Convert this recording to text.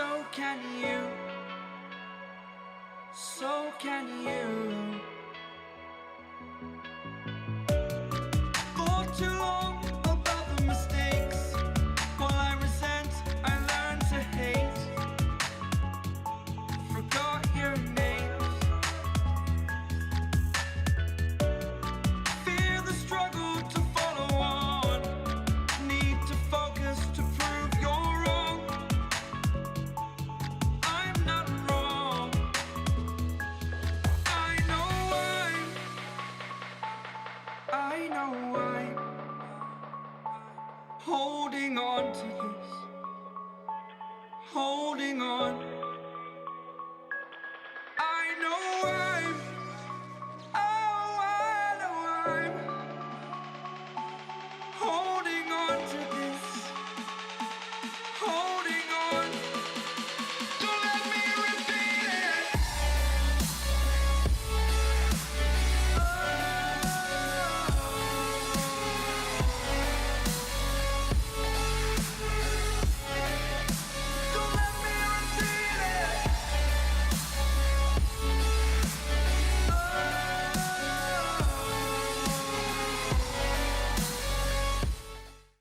So can you, so can you. For too long about the mistakes, while I resent, I learned to hate. Forgot your names. Fear the struggle to follow on. Need to focus to prove you're wrong. I'm not wrong. I know I'm holding on to this, holding on. I know